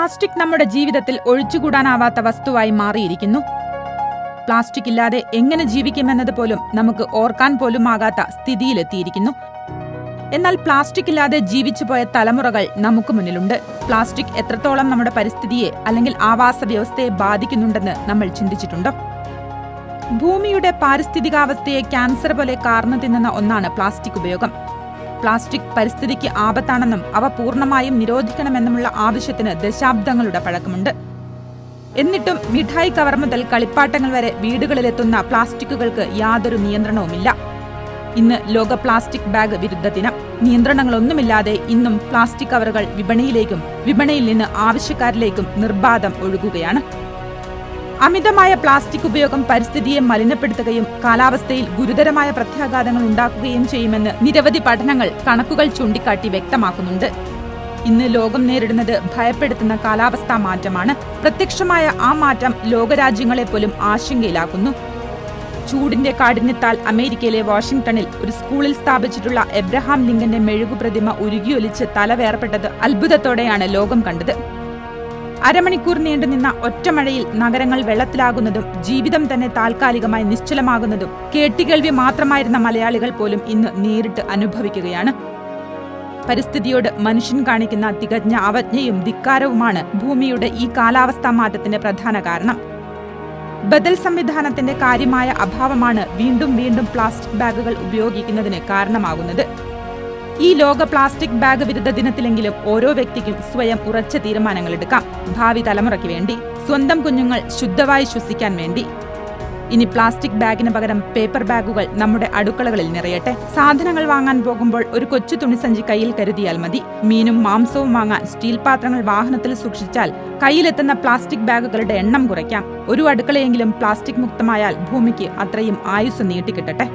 Plastic നമ്മുടെ ജീവിതത്തിൽ ഒഴിച്ചുകൂടാനാവാത്ത വസ്തുവായി മാറിയിരിക്കുന്നു. പ്ലാസ്റ്റിക് ഇല്ലാതെ എങ്ങനെ ജീവിക്കുമെന്നത് പോലും നമുക്ക് ഓർക്കാൻ പോലും ആകാത്ത സ്ഥിതിയിലെത്തിയിരിക്കുന്നു. എന്നാൽ പ്ലാസ്റ്റിക് ഇല്ലാതെ ജീവിച്ചുപോയ തലമുറകൾ നമുക്ക് മുന്നിലുണ്ട്. പ്ലാസ്റ്റിക് എത്രത്തോളം നമ്മുടെ പരിസ്ഥിതിയെ അല്ലെങ്കിൽ ആവാസ വ്യവസ്ഥയെ ബാധിക്കുന്നുണ്ടെന്ന് നമ്മൾ ചിന്തിച്ചിട്ടുണ്ടോ? ഭൂമിയുടെ പാരിസ്ഥിതികാവസ്ഥയെ ക്യാൻസർ പോലെ കാർന്നു തിന്നുന്ന ഒന്നാണ് പ്ലാസ്റ്റിക് ഉപയോഗം. പ്ലാസ്റ്റിക് പരിസ്ഥിതിക്ക് ആപത്താണെന്നും അവ പൂർണ്ണമായും നിരോധിക്കണമെന്നുമുള്ള ആവശ്യത്തിന് ദശാബ്ദങ്ങളുടെ പഴക്കമുണ്ട്. എന്നിട്ടും മിഠായി കവർ മുതൽ കളിപ്പാട്ടങ്ങൾ വരെ വീടുകളിലെത്തുന്ന പ്ലാസ്റ്റിക്കുകൾക്ക് യാതൊരു നിയന്ത്രണവുമില്ല. ഇന്ന് ലോക പ്ലാസ്റ്റിക് ബാഗ് വിരുദ്ധ ദിനം. നിയന്ത്രണങ്ങളൊന്നുമില്ലാതെ ഇന്നും പ്ലാസ്റ്റിക് കവറുകൾ വിപണിയിലേക്കും വിപണിയിൽ നിന്ന് ആവശ്യക്കാരിലേക്കും നിർബാധം ഒഴുകുകയാണ്. അമിതമായ പ്ലാസ്റ്റിക് ഉപയോഗം പരിസ്ഥിതിയെ മലിനപ്പെടുത്തുകയും കാലാവസ്ഥയിൽ ഗുരുതരമായ പ്രത്യാഘാതങ്ങൾ ഉണ്ടാക്കുകയും ചെയ്യുമെന്ന് നിരവധി പഠനങ്ങൾ കണക്കുകൾ ചൂണ്ടിക്കാട്ടി വ്യക്തമാക്കുന്നുണ്ട്. ഇന്ന് ലോകം നേരിടുന്നത് ഭയപ്പെടുത്തുന്ന കാലാവസ്ഥാ മാറ്റമാണ്. പ്രത്യക്ഷമായ ആ മാറ്റം ലോകരാജ്യങ്ങളെ പോലും ആശങ്കയിലാക്കുന്നു. ചൂടിന്റെ കാഠിന്യത്താൽ അമേരിക്കയിലെ വാഷിംഗ്ടണിൽ ഒരു സ്കൂളിൽ സ്ഥാപിച്ചിട്ടുള്ള എബ്രഹാം ലിങ്കന്റെ മെഴുകുപ്രതിമ ഉരുകിയൊലിച്ച് തല വേർപെട്ടത് അത്ഭുതത്തോടെയാണ് ലോകം കണ്ടത്. അരമണിക്കൂർ നീണ്ടുനിന്ന ഒറ്റമഴയിൽ നഗരങ്ങൾ വെള്ളത്തിലാകുന്നതും ജീവിതം തന്നെ താൽക്കാലികമായി നിശ്ചലമാകുന്നതും കേട്ടുകേൾവി മാത്രമായിരുന്ന മലയാളികൾ പോലും ഇന്ന് നേരിട്ട് അനുഭവിക്കുകയാണ്. പരിസ്ഥിതിയോട് മനുഷ്യൻ കാണിക്കുന്ന തികഞ്ഞ അവജ്ഞയും ധിക്കാരവുമാണ് ഭൂമിയുടെ ഈ കാലാവസ്ഥാ മാറ്റത്തിന്റെ പ്രധാന കാരണം. ബദൽ സംവിധാനത്തിന്റെ കാര്യമായ അഭാവമാണ് വീണ്ടും വീണ്ടും പ്ലാസ്റ്റിക് ബാഗുകൾ ഉപയോഗിക്കുന്നതിന് കാരണമാകുന്നത്. ഈ ലോക പ്ലാസ്റ്റിക് ബാഗ് വിരുദ്ധ ദിനത്തിലെങ്കിലും ഓരോ വ്യക്തിക്കും സ്വയം ഉറച്ച തീരുമാനങ്ങൾ എടുക്കാം. ഭാവി തലമുറയ്ക്ക് വേണ്ടി, സ്വന്തം കുഞ്ഞുങ്ങൾ ശുദ്ധവായു ശ്വസിക്കാൻ വേണ്ടി. ഇനി പ്ലാസ്റ്റിക് ബാഗിന് പകരം പേപ്പർ ബാഗുകൾ നമ്മുടെ അടുക്കളകളിൽ നിറയട്ടെ. സാധനങ്ങൾ വാങ്ങാൻ പോകുമ്പോൾ ഒരു കൊച്ചു തുണിസഞ്ചി കയ്യിൽ കരുതിയാൽ മതി. മീനും മാംസവും വാങ്ങാൻ സ്റ്റീൽ പാത്രങ്ങൾ വാഹനത്തിൽ സൂക്ഷിച്ചാൽ കയ്യിലെത്തുന്ന പ്ലാസ്റ്റിക് ബാഗുകളുടെ എണ്ണം കുറയ്ക്കാം. ഒരു അടുക്കളയെങ്കിലും പ്ലാസ്റ്റിക് മുക്തമായാൽ ഭൂമിക്ക് അത്രയും ആയുസ് നീട്ടിക്കിട്ടട്ടെ.